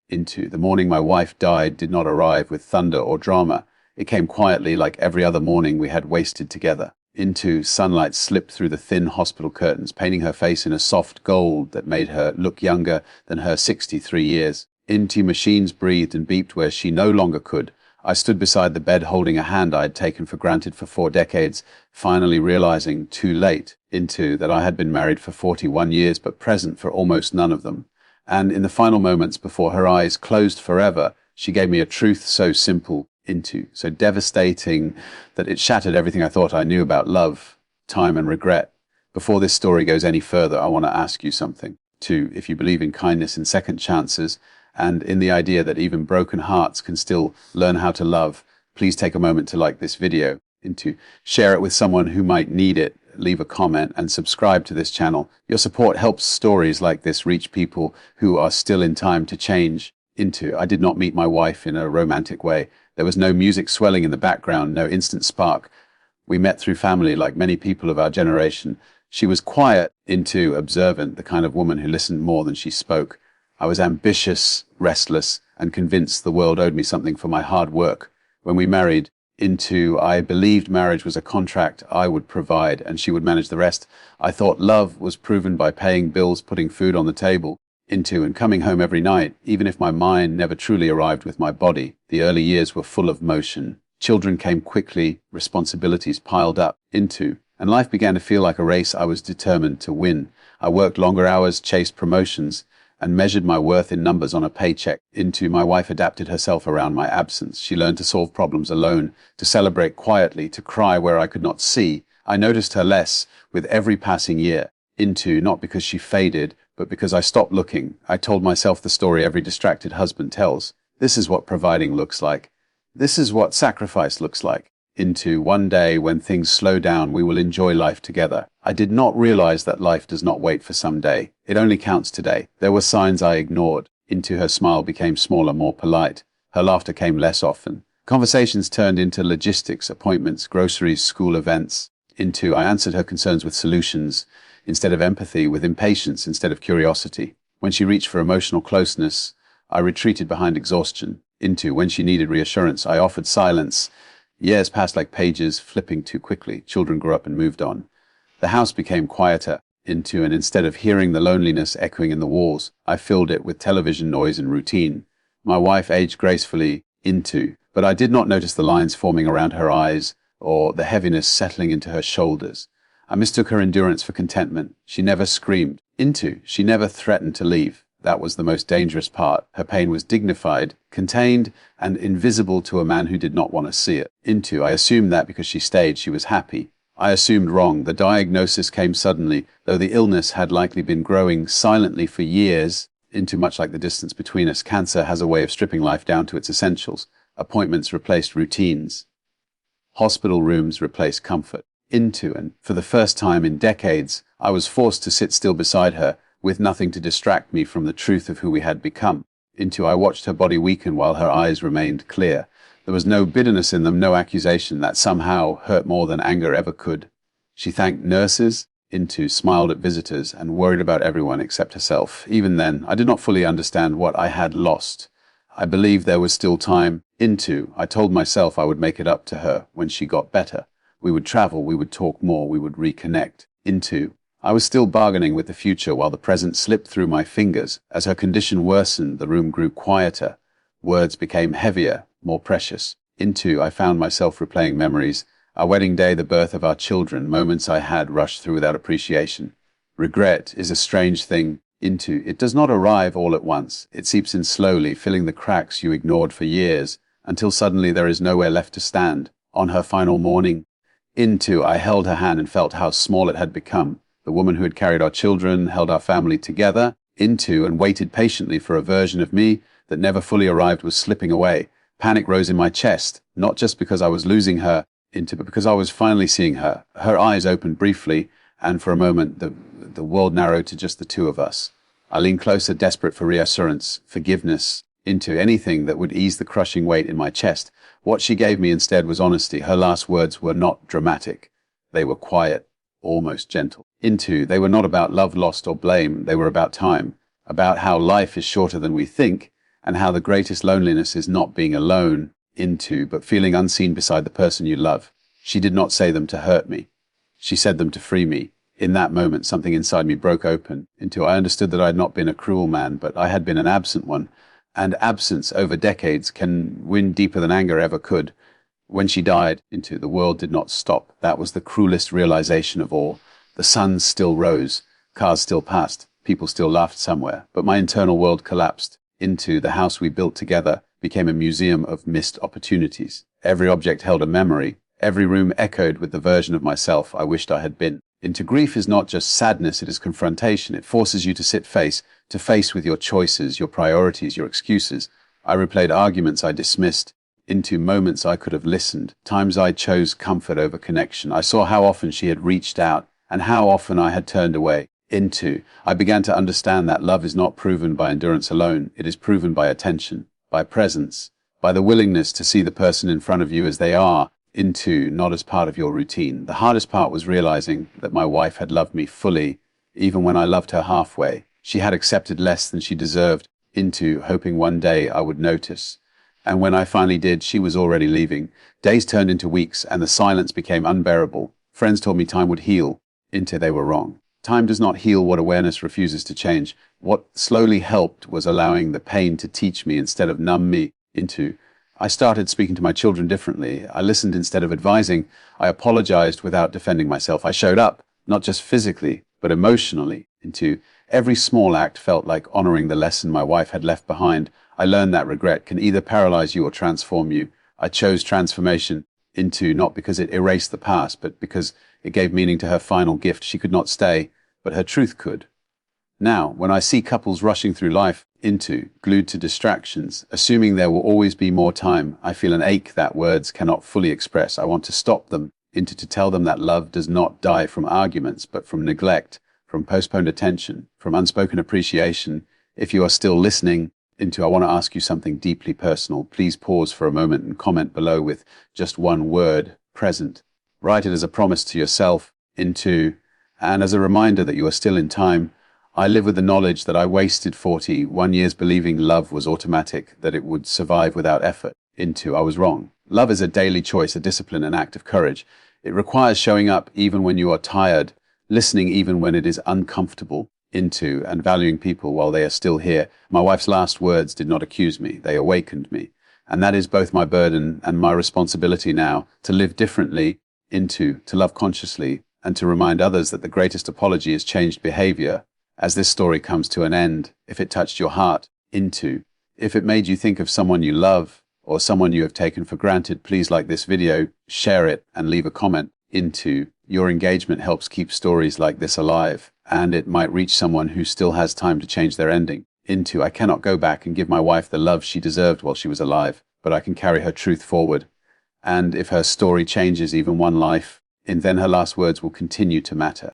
into. The morning my wife died did not arrive with thunder or drama. It came quietly, like every other morning we had wasted together. Into sunlight slipped through the thin hospital curtains, painting her face in a soft gold that made her look younger than her 63 years. Into machines breathed and beeped where she no longer could. I stood beside the bed holding a hand I had taken for granted for 4 decades, finally realizing, too late, into that I had been married for 41 years but present for almost none of them. And in the final moments before her eyes closed forever, she gave me a truth so simple, into, so devastating that it shattered everything I thought I knew about love, time and regret. Before this story goes any further, I want to ask you something. Two, if you believe in kindness and second chances, and in the idea that even broken hearts can still learn how to love, please take a moment to like this video, and to share it with someone who might need it, leave a comment, and subscribe to this channel. Your support helps stories like this reach people who are still in time to change. Into, I did not meet my wife in a romantic way. There was no music swelling in the background, no instant spark. We met through family like many people of our generation. She was quiet, into observant, the kind of woman who listened more than she spoke. I was ambitious, restless, and convinced the world owed me something for my hard work. When we married, into I believed marriage was a contract I would provide and she would manage the rest. I thought love was proven by paying bills, putting food on the table, into and coming home every night, even if my mind never truly arrived with my body. The early years were full of motion. Children came quickly, responsibilities piled up, into, and life began to feel like a race I was determined to win. I worked longer hours, chased promotions, and measured my worth in numbers on a paycheck. Into my wife adapted herself around my absence. She learned to solve problems alone, to celebrate quietly, to cry where I could not see. I noticed her less with every passing year. Into, not because she faded, but because I stopped looking. I told myself the story every distracted husband tells. This is what providing looks like. This is what sacrifice looks like. Into one day when things slow down, we will enjoy life together. I did not realize that life does not wait for some day. It only counts today. There were signs I ignored. Into her smile became smaller, more polite. Her laughter came less often. Conversations turned into logistics, appointments, groceries, school events. Into I answered her concerns with solutions instead of empathy, with impatience instead of curiosity. When she reached for emotional closeness, I retreated behind exhaustion. Into when she needed reassurance, I offered silence. Years passed like pages, flipping too quickly. Children grew up and moved on. The house became quieter. Into and instead of hearing the loneliness echoing in the walls, I filled it with television noise and routine. My wife aged gracefully, into, but I did not notice the lines forming around her eyes or the heaviness settling into her shoulders. I mistook her endurance for contentment. She never screamed. Into, she never threatened to leave. That was the most dangerous part. Her pain was dignified, contained, and invisible to a man who did not want to see it. Into, I assumed that because she stayed, she was happy. I assumed wrong. The diagnosis came suddenly, though the illness had likely been growing silently for years. Into much like the distance between us, cancer has a way of stripping life down to its essentials. Appointments replaced routines. Hospital rooms replaced comfort. Into, and for the first time in decades, I was forced to sit still beside her, with nothing to distract me from the truth of who we had become. Into I watched her body weaken while her eyes remained clear. There was no bitterness in them, no accusation that somehow hurt more than anger ever could. She thanked nurses, into smiled at visitors, and worried about everyone except herself. Even then, I did not fully understand what I had lost. I believed there was still time. Into, I told myself I would make it up to her when she got better. We would travel, we would talk more, we would reconnect. Into, I was still bargaining with the future while the present slipped through my fingers. As her condition worsened, the room grew quieter. Words became heavier, more precious. Into, I found myself replaying memories. Our wedding day, the birth of our children, moments I had rushed through without appreciation. Regret is a strange thing. Into, it does not arrive all at once. It seeps in slowly, filling the cracks you ignored for years, until suddenly there is nowhere left to stand. On her final morning, into, I held her hand and felt how small it had become. The woman who had carried our children, held our family together. Into, and waited patiently for a version of me that never fully arrived, was slipping away. Panic rose in my chest, not just because I was losing her, into, but because I was finally seeing her. Her eyes opened briefly, and for a moment the world narrowed to just the two of us. I leaned closer, desperate for reassurance, forgiveness, into anything that would ease the crushing weight in my chest. What she gave me instead was honesty. Her last words were not dramatic. They were quiet, almost gentle. Into, they were not about love lost or blame. They were about time, about how life is shorter than we think, and how the greatest loneliness is not being alone into, but feeling unseen beside the person you love. She did not say them to hurt me. She said them to free me. In that moment, something inside me broke open into I understood that I had not been a cruel man, but I had been an absent one. And absence over decades can win deeper than anger ever could. When she died, into the world did not stop. That was the cruelest realization of all. The sun still rose, cars still passed, people still laughed somewhere, but my internal world collapsed. Into the house we built together became a museum of missed opportunities. Every object held a memory. Every room echoed with the version of myself I wished I had been. Into grief is not just sadness, it is confrontation. It forces you to sit face to face with your choices, your priorities, your excuses. I replayed arguments I dismissed, into moments I could have listened, times I chose comfort over connection. I saw how often she had reached out and how often I had turned away. I began to understand that love is not proven by endurance alone. It is proven by attention, by presence, by the willingness to see the person in front of you as they are, not as part of your routine. The hardest part was realizing that my wife had loved me fully, even when I loved her halfway. She had accepted less than she deserved, hoping one day I would notice. And when I finally did, she was already leaving. Days turned into weeks, and the silence became unbearable. Friends told me time would heal, they were wrong. Time does not heal what awareness refuses to change. What slowly helped was allowing the pain to teach me instead of numb me. I started speaking to my children differently. I listened instead of advising. I apologized without defending myself. I showed up, not just physically, but emotionally. Every small act felt like honoring the lesson my wife had left behind. I learned that regret can either paralyze you or transform you. I chose transformation not because it erased the past, but because it gave meaning to her final gift. She could not stay, but her truth could. Now, when I see couples rushing through life glued to distractions, assuming there will always be more time, I feel an ache that words cannot fully express. I want to stop them, to tell them that love does not die from arguments, but from neglect, from postponed attention, from unspoken appreciation. If you are still listening, I want to ask you something deeply personal. Please pause for a moment and comment below with just one word, present. Write it as a promise to yourself, and as a reminder that you are still in time. I live with the knowledge that I wasted 41 years believing love was automatic, that it would survive without effort. I was wrong. Love is a daily choice, a discipline, an act of courage. It requires showing up even when you are tired, listening even when it is uncomfortable, and valuing people while they are still here. My wife's last words did not accuse me. They awakened me. And that is both my burden and my responsibility now, to live differently, to love consciously, and to remind others that the greatest apology is changed behavior. As this story comes to an end, if it touched your heart, if it made you think of someone you love or someone you have taken for granted, please like this video, share it, and leave a comment. Your engagement helps keep stories like this alive, and it might reach someone who still has time to change their ending. I cannot go back and give my wife the love she deserved while she was alive, but I can carry her truth forward. And if her story changes even one life, then her last words will continue to matter.